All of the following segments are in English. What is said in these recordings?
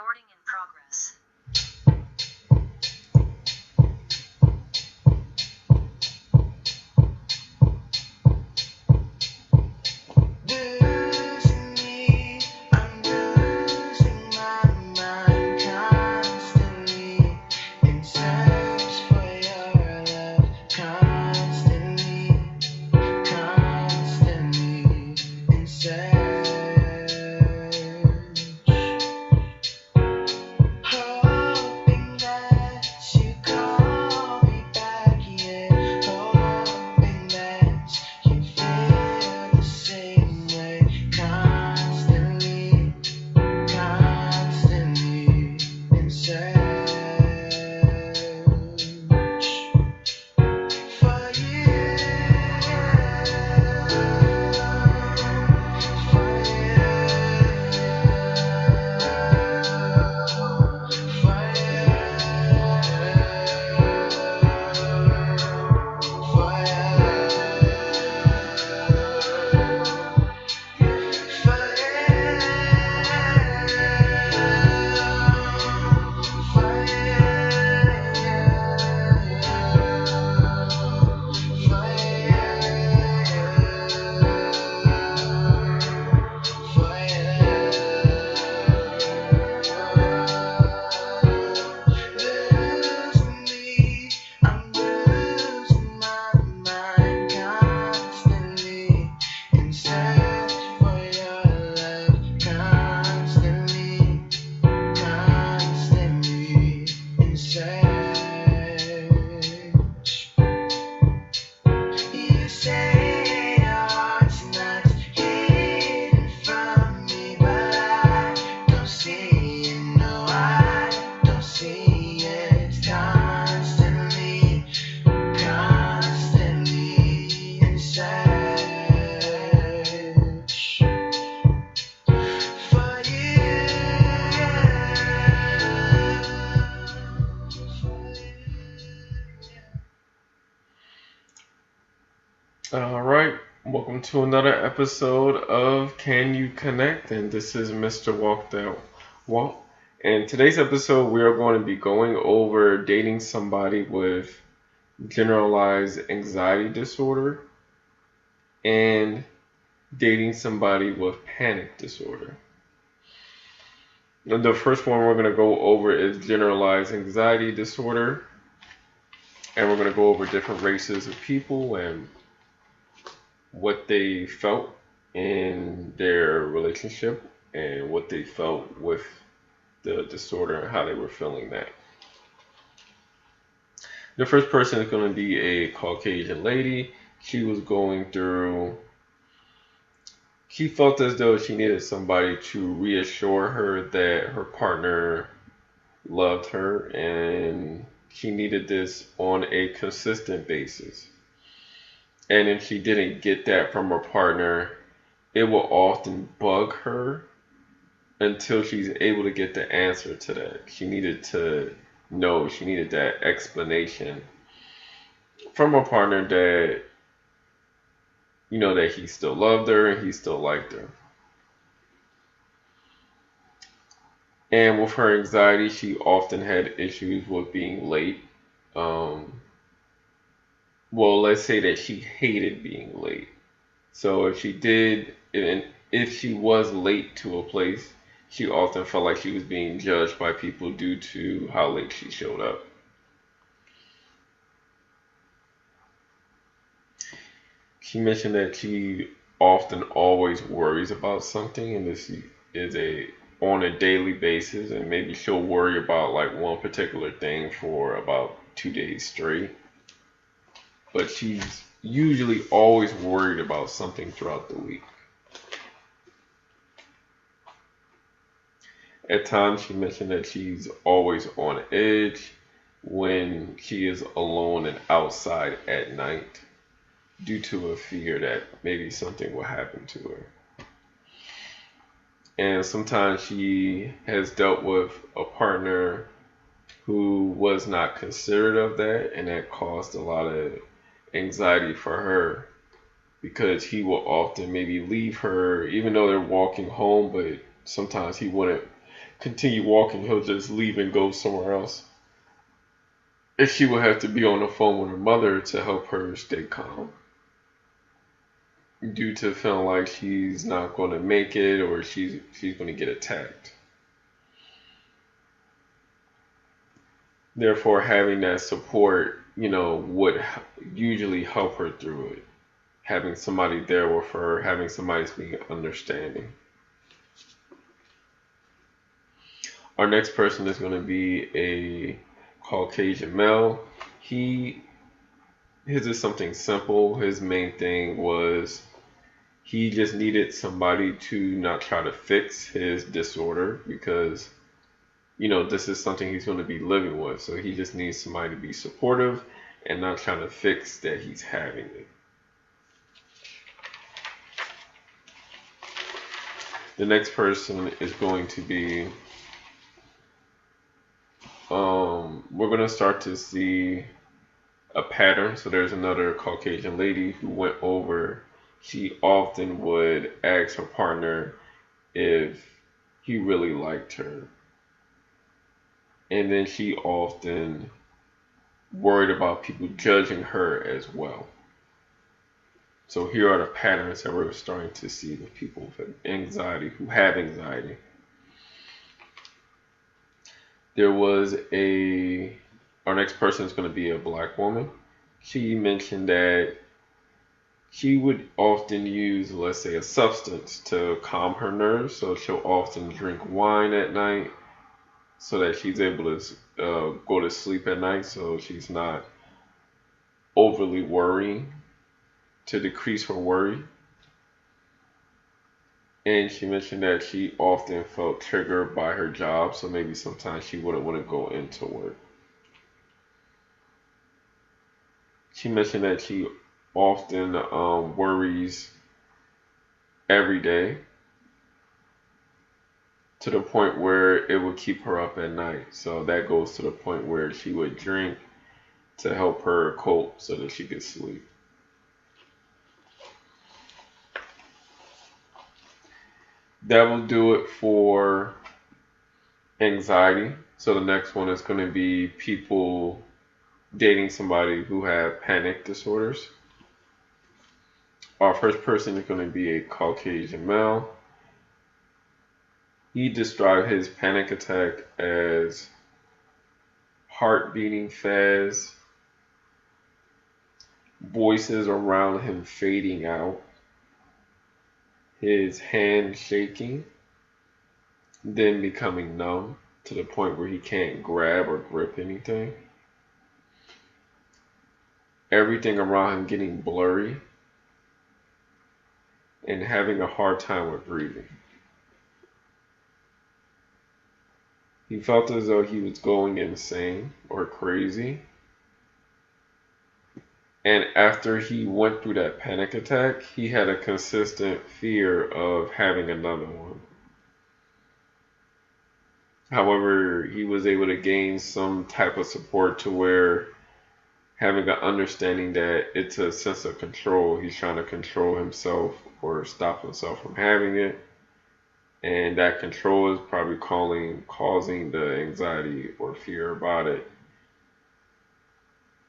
Recording in progress. Alright, welcome to another episode of Can You Connect? And this is Mr.WalkThatWalk. And today's episode, we are going to be going over dating somebody with generalized anxiety disorder and dating somebody with panic disorder. And the first one we're going to go over is generalized anxiety disorder. And we're going to go over different races of people and what they felt in their relationship and what they felt with the disorder and how they were feeling that. The first person is going to be a Caucasian lady. She felt as though she needed somebody to reassure her that her partner loved her, and she needed this on a consistent basis. And if she didn't get that from her partner, it will often bug her until she's able to get the answer to that. She needed to know, she needed that explanation from her partner that, that he still loved her and he still liked her. And with her anxiety, she often had issues with being late. Well, let's say that she hated being late. So if she was late to a place, she often felt like she was being judged by people due to how late she showed up. She mentioned that she often always worries about something, and this is on a daily basis, and maybe she'll worry about like one particular thing for about 2 days straight. But she's usually always worried about something throughout the week. At times, she mentioned that she's always on edge when she is alone and outside at night due to a fear that maybe something will happen to her. And sometimes she has dealt with a partner who was not considerate of that, and that caused a lot of anxiety for her because he will often maybe leave her even though they're walking home, but sometimes he wouldn't continue walking, he'll just leave and go somewhere else. And she will have to be on the phone with her mother to help her stay calm, due to feeling like she's not going to make it, or she's going to get attacked. Therefore, having that support, would usually help her through it. Having somebody there with her, having somebody being understanding. Our next person is going to be a Caucasian male. His is something simple. His main thing was he just needed somebody to not try to fix his disorder, because this is something he's going to be living with. So he just needs somebody to be supportive and not trying to fix that he's having it. The next person is going to be, we're going to start to see a pattern. So there's another Caucasian lady who went over. She often would ask her partner if he really liked her. And then she often worried about people judging her as well. So here are the patterns that we're starting to see with people with anxiety, who have anxiety. Our next person is going to be a black woman. She mentioned that she would often use, let's say, a substance to calm her nerves. So she'll often drink wine at night so that she's able to go to sleep at night, so she's not overly worrying, to decrease her worry. And she mentioned that she often felt triggered by her job, so maybe sometimes she wouldn't want to go into work. She mentioned that she often worries every day, to the point where it would keep her up at night. So that goes to the point where she would drink to help her cope so that she could sleep. That will do it for anxiety. So the next one is going to be people dating somebody who have panic disorders. Our first person is going to be a Caucasian male. He described his panic attack as heart beating fast, voices around him fading out, his hand shaking, then becoming numb to the point where he can't grab or grip anything. Everything around him getting blurry, and having a hard time with breathing. He felt as though he was going insane or crazy. And after he went through that panic attack, he had a consistent fear of having another one. However, he was able to gain some type of support to where, having an understanding that it's a sense of control, he's trying to control himself or stop himself from having it. And that control is probably causing the anxiety or fear about it.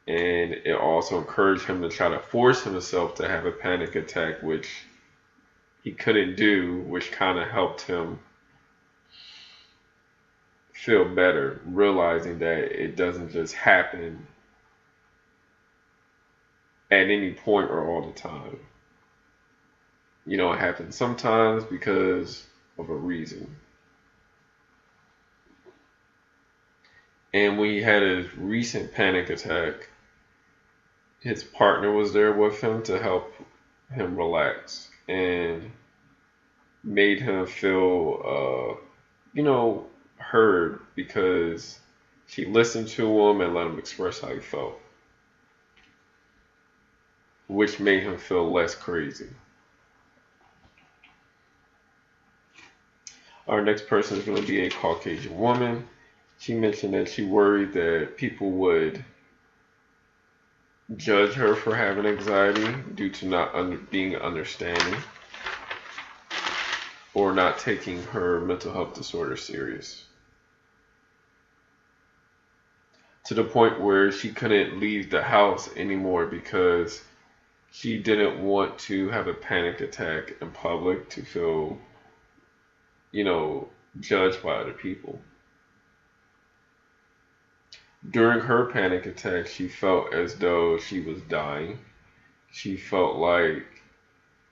And it also encouraged him to try to force himself to have a panic attack, which he couldn't do, which kind of helped him feel better, realizing that it doesn't just happen at any point or all the time. It happens sometimes because of a reason. And when he had his recent panic attack, his partner was there with him to help him relax and made him feel, heard, because she listened to him and let him express how he felt, which made him feel less crazy. Our next person is going to be a Caucasian woman. She mentioned that she worried that people would judge her for having anxiety due to not being understanding. or not taking her mental health disorder serious. To the point where she couldn't leave the house anymore because she didn't want to have a panic attack in public to feel, judged by other people. During her panic attack, she felt as though she was dying. She felt like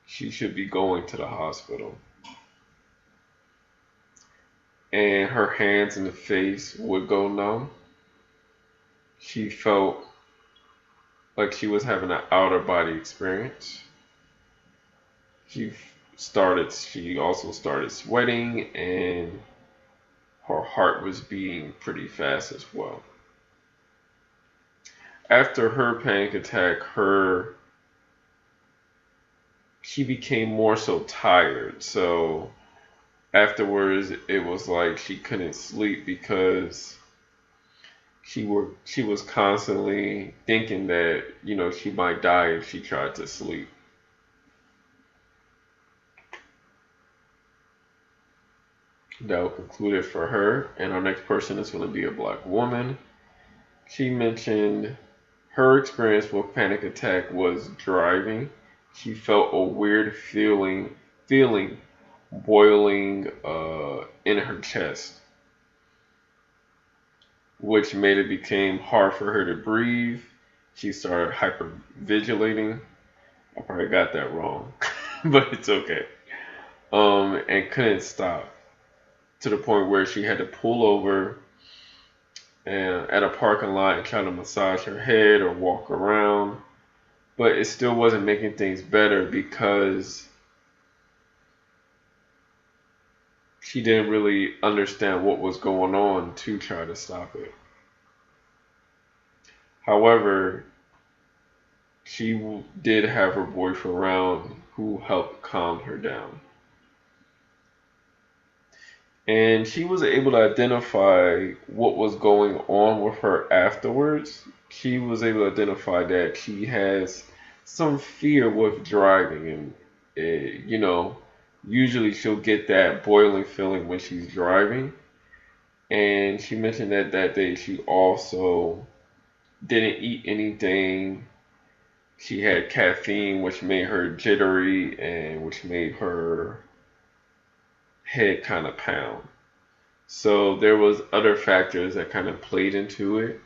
she should be going to the hospital. And her hands and face would go numb. She felt like she was having an outer body experience. She also started sweating, and her heart was beating pretty fast as well. After her panic attack, she became more so tired. So afterwards, it was like she couldn't sleep because she was constantly thinking that, she might die if she tried to sleep. That will conclude it for her. And our next person is going to be a black woman. She mentioned her experience with panic attack was driving. She felt a weird feeling boiling in her chest, which made it became hard for her to breathe. She started hyperventilating. I probably got that wrong, but it's okay. And couldn't stop, to the point where she had to pull over and at a parking lot and try to massage her head or walk around. But it still wasn't making things better because she didn't really understand what was going on to try to stop it. However, she did have her boyfriend around who helped calm her down. And she was able to identify what was going on with her afterwards. She was able to identify that she has some fear with driving, and usually she'll get that boiling feeling when she's driving. And she mentioned that that day she also didn't eat anything. She had caffeine, which made her jittery and which made her head kind of pound. So there was other factors that kind of played into it.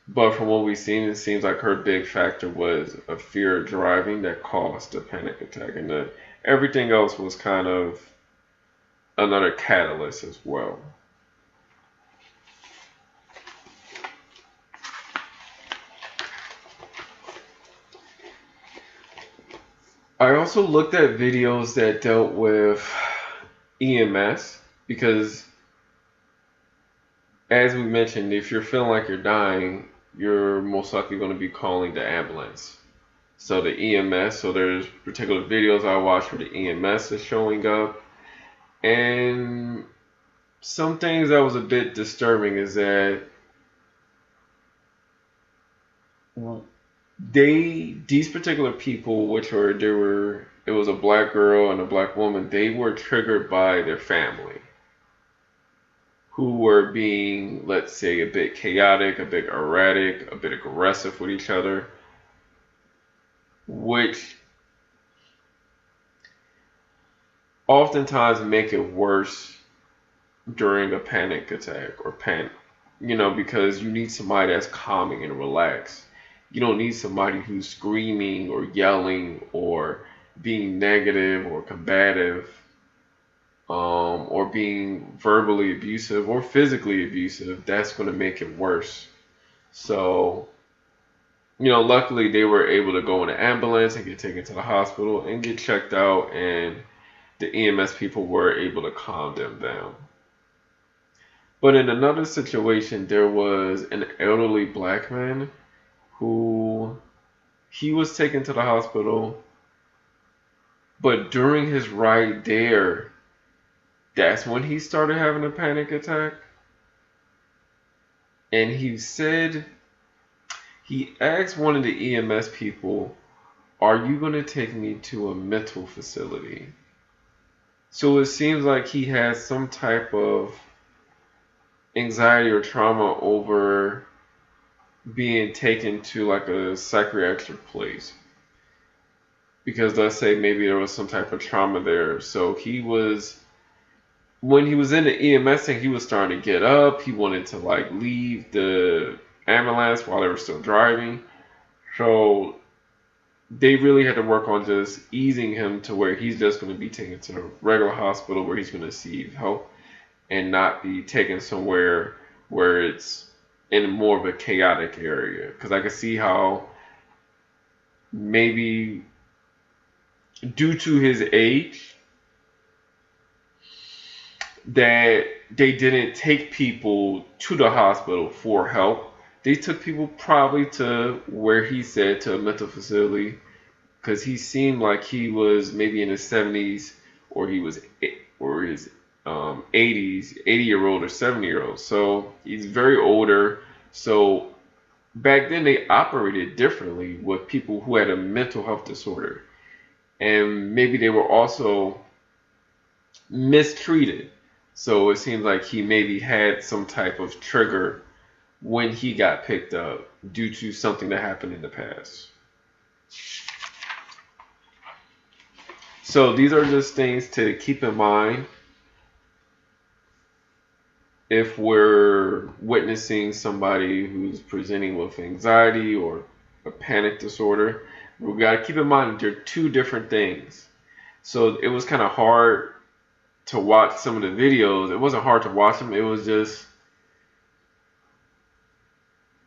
But from what we've seen, it seems like her big factor was a fear of driving that caused the panic attack, and that everything else was kind of another catalyst as well. I also looked at videos that dealt with EMS because, as we mentioned, if you're feeling like you're dying, you're most likely going to be calling the ambulance. So the EMS, so there's particular videos I watched where the EMS is showing up. And some things that was a bit disturbing is that these particular people, it was a black girl and a black woman, they were triggered by their family, who were being, let's say, a bit chaotic, a bit erratic, a bit aggressive with each other, which oftentimes make it worse during a panic attack or panic, because you need somebody that's calming and relaxed. You don't need somebody who's screaming or yelling or being negative or combative, or being verbally abusive or physically abusive. That's going to make it worse. So, luckily they were able to go in an ambulance and get taken to the hospital and get checked out, and the EMS people were able to calm them down. But in another situation, there was an elderly black man who he was taken to the hospital, but during his ride there, that's when he started having a panic attack. And he asked one of the EMS people, "Are you going to take me to a mental facility?" So it seems like he has some type of anxiety or trauma over being taken to like a psychiatric place. Because let's say maybe there was some type of trauma there. So when he was in the EMS thing, he was starting to get up. He wanted to like leave the ambulance while they were still driving. So they really had to work on just easing him to where he's just going to be taken to the regular hospital where he's going to receive help and not be taken somewhere where it's in more of a chaotic area. Because I could see how maybe due to his age that they didn't take people to the hospital for help. They took people probably to where he said to a mental facility because he seemed like he was maybe in his 70s or he was or his 80s, 80-year-old or 70-year-old. So he's very older. So back then they operated differently with people who had a mental health disorder. And maybe they were also mistreated. So it seems like he maybe had some type of trigger when he got picked up due to something that happened in the past. So these are just things to keep in mind if we're witnessing somebody who's presenting with anxiety or a panic disorder. We got to keep in mind that they're two different things. So it was kind of hard to watch some of the videos. It wasn't hard to watch them. It was just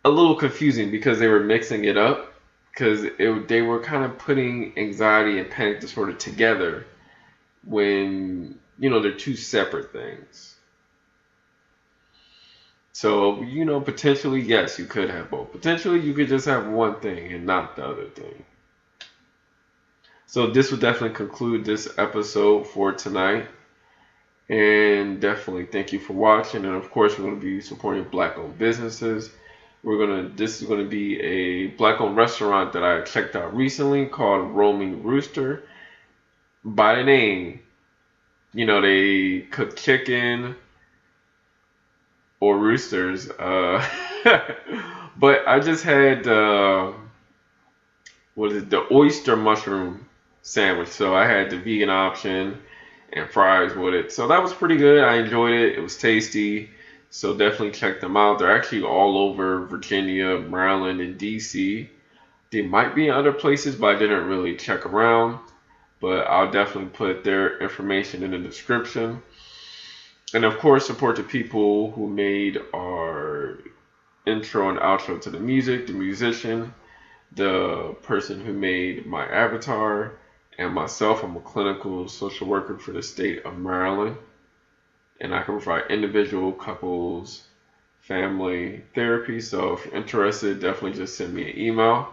a little confusing because they were mixing it up. Because they were kind of putting anxiety and panic disorder together when, they're two separate things. So, potentially, yes, you could have both. Potentially, you could just have one thing and not the other thing. So this will definitely conclude this episode for tonight. And definitely thank you for watching. And of course, we're going to be supporting Black-owned businesses. This is going to be a Black-owned restaurant that I checked out recently called Roaming Rooster. By the name, they cook chicken or roosters. But I just had the oyster mushroom sandwich. So I had the vegan option and fries with it. So that was pretty good. I enjoyed it. It was tasty. So definitely check them out. They're actually all over Virginia, Maryland, and DC. They might be in other places, but I didn't really check around. But I'll definitely put their information in the description. And of course, support the people who made our intro and outro to the music, the musician, the person who made my avatar, and myself. I'm a clinical social worker for the state of Maryland. And I can provide individual, couples, family therapy. So if you're interested, definitely just send me an email.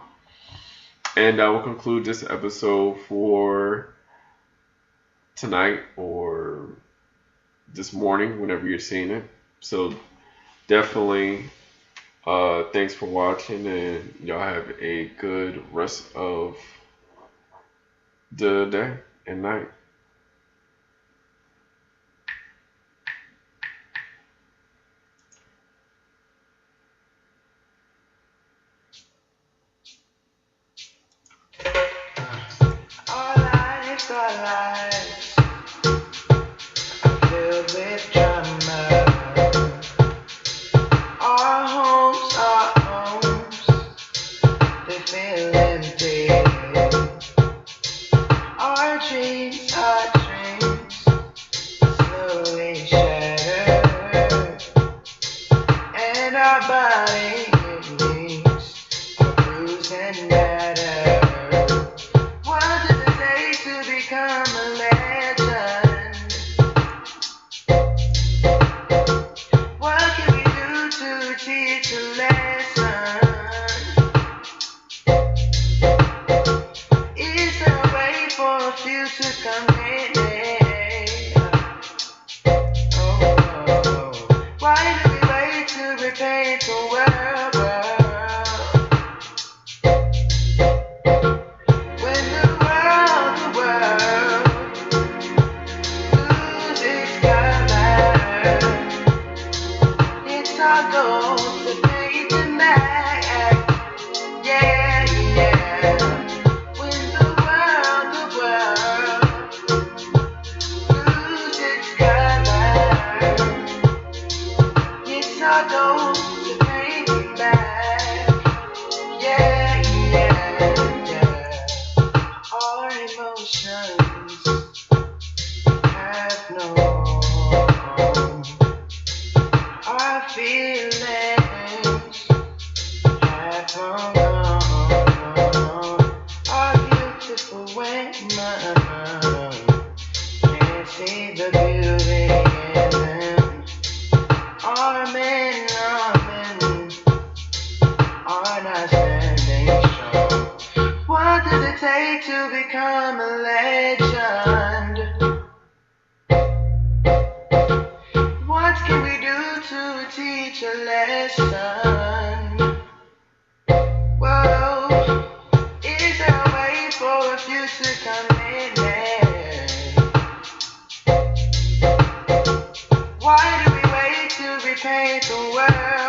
And I will conclude this episode for tonight or this morning, whenever you're seeing it. So definitely thanks for watching, and y'all have a good rest of the day and night. teach a lesson. Whoa, is there a way for us to come in there? Why do we wait to repaint the world?